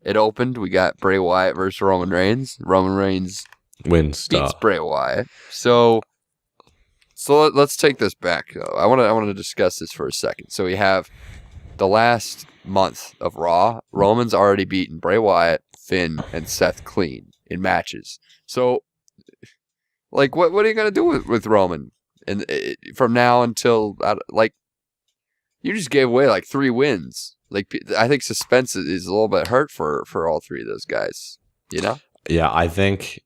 it opened. We got Bray Wyatt versus Roman Reigns. Roman Reigns wins beats Bray Wyatt. So let's take this back, though. I want to discuss this for a second. So we have the last month of Raw. Roman's already beaten Bray Wyatt, Finn, and Seth clean in matches. So, like, what are you gonna do with Roman? And from now until you just gave away like 3 wins. Like, I think suspense is a little bit hurt for all 3 of those guys. You know? Yeah, I think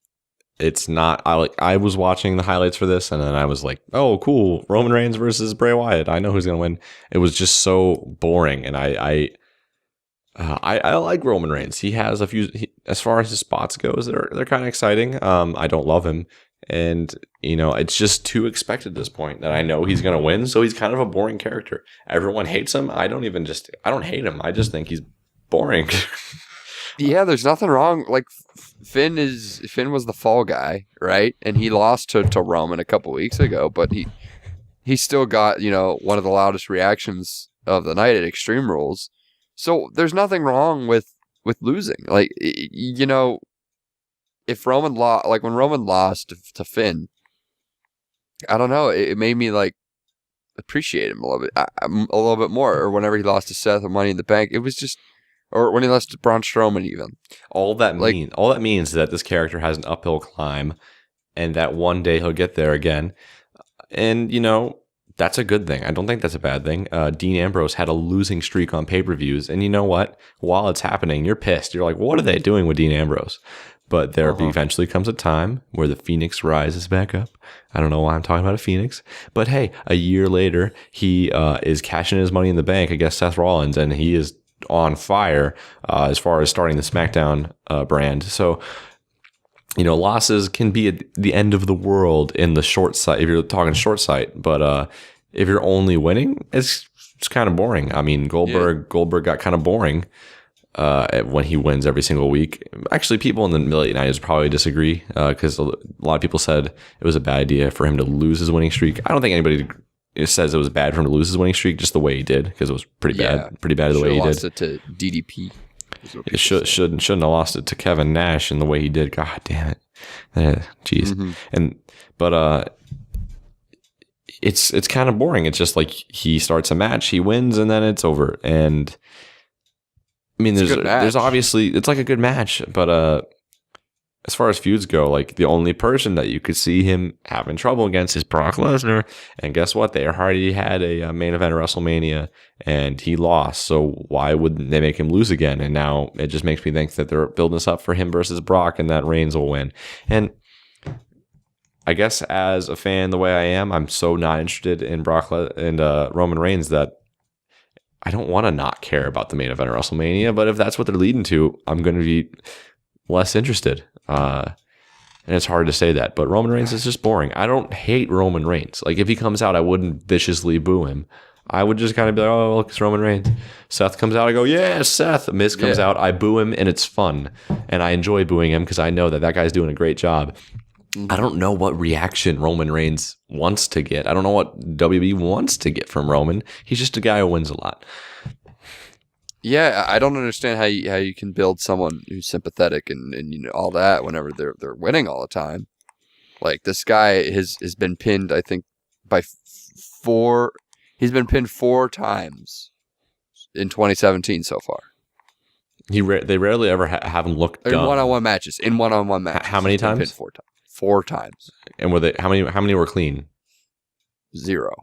it's not. I was watching the highlights for this, and then I was like, "Oh, cool! Roman Reigns versus Bray Wyatt. I know who's gonna win." It was just so boring, and I like Roman Reigns. He has a few. As far as his spots goes, they're kind of exciting. I don't love him, and it's just too expected at this point that I know he's gonna win. So he's kind of a boring character. Everyone hates him. I don't hate him. I just think he's boring. Yeah, there's nothing wrong. Like, Finn was the fall guy, right? And he lost to Roman a couple weeks ago, but he still got, one of the loudest reactions of the night at Extreme Rules. So there's nothing wrong with losing. Like, if Roman lost, like when Roman lost to Finn, I don't know, it made me like appreciate him a little bit more. Or whenever he lost to Seth or Money in the Bank, it was just. Or when he lost to Braun Strowman, even. All that means is that this character has an uphill climb, and that one day he'll get there again. And that's a good thing. I don't think that's a bad thing. Dean Ambrose had a losing streak on pay-per-views, and you know what? While it's happening, you're pissed. You're like, what are they doing with Dean Ambrose? But there eventually comes a time where the Phoenix rises back up. I don't know why I'm talking about a Phoenix, but hey, a year later, he is cashing his Money in the Bank against Seth Rollins, and he is on fire as far as starting the SmackDown brand. So, losses can be at the end of the world in the short sight, if you're talking short sight. But if you're only winning, it's kind of boring. I mean, Goldberg got kind of boring when he wins every single week. Actually, people in the late 90s probably disagree because a lot of people said it was a bad idea for him to lose his winning streak. I don't think anybody says it was bad for him to lose his winning streak, just the way he did, because it was pretty bad the way he did. Lost it to DDP. It shouldn't have lost it to Kevin Nash in the way he did. God damn it, jeez. But it's kind of boring. It's just like he starts a match, he wins, and then it's over. And I mean, there's obviously it's like a good match, but as far as feuds go, like the only person that you could see him having trouble against is Brock Lesnar. And guess what? They already had a main event of WrestleMania and he lost. So why wouldn't they make him lose again? And now it just makes me think that they're building this up for him versus Brock and that Reigns will win. And I guess as a fan, the way I am, I'm so not interested in Roman Reigns that I don't want to not care about the main event of WrestleMania. But if that's what they're leading to, I'm going to be less interested. And it's hard to say that, but Roman Reigns is just boring. I don't hate Roman Reigns. Like, if he comes out, I wouldn't viciously boo him. I would just kind of be like, oh, look, it's Roman Reigns. Seth comes out, I go, yeah, Seth. Miz comes out, I boo him, and it's fun. And I enjoy booing him because I know that guy's doing a great job. I don't know what reaction Roman Reigns wants to get. I don't know what WB wants to get from Roman. He's just a guy who wins a lot. Yeah, I don't understand how you can build someone who's sympathetic and all that whenever they're winning all the time. Like, this guy has been pinned, I think, by 4. He's been pinned 4 times in 2017 so far. They rarely ever have him look dumb. In one-on-one matches. How many times? Pinned 4 times. 4 times. And were they? How many were clean? 0.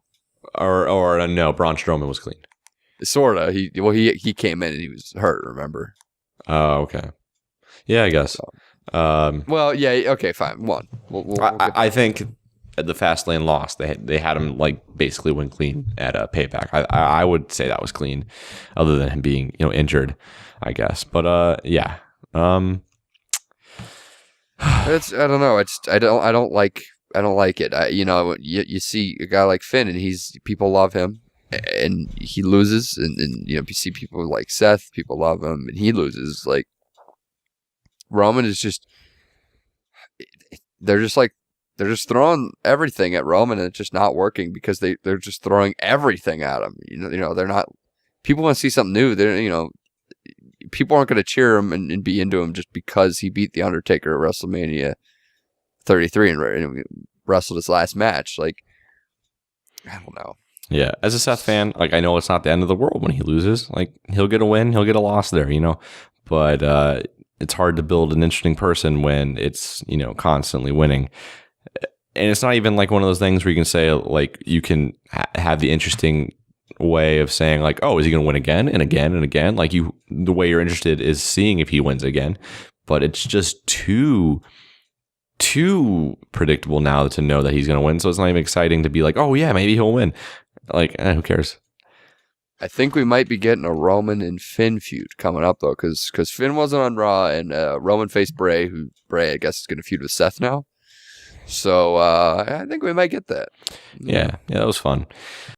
Or no, Braun Strowman was clean. Sorta. He came in and he was hurt. Remember? Oh, okay. Yeah, I guess. Well, yeah. Okay, fine. 1. I think the Fastlane loss, they had him like basically win clean at a Payback. I would say that was clean, other than him being injured, I guess. But yeah. It's I don't know. I don't like it. You see a guy like Finn and people love him. And he loses, and you see people like Seth, people love him, and he loses. Like, Roman is just, they're just throwing everything at Roman, and it's just not working because they're just throwing everything at him. They're not. People want to see something new. people aren't going to cheer him and be into him just because he beat the Undertaker at WrestleMania 33 and wrestled his last match. Like, I don't know. Yeah, as a Seth fan, like, I know it's not the end of the world when he loses. Like, he'll get a win, he'll get a loss there, but it's hard to build an interesting person when it's, constantly winning. And it's not even like one of those things where you can say, like, you can have the interesting way of saying, like, oh, is he going to win again and again and again? Like, the way you're interested is seeing if he wins again. But it's just too predictable now to know that he's going to win. So it's not even exciting to be like, oh, yeah, maybe he'll win. Like, who cares? I think we might be getting a Roman and Finn feud coming up, though, because Finn wasn't on Raw, and Roman faced Bray, who Bray, I guess, is going to feud with Seth now. So I think we might get that. Yeah, that was fun.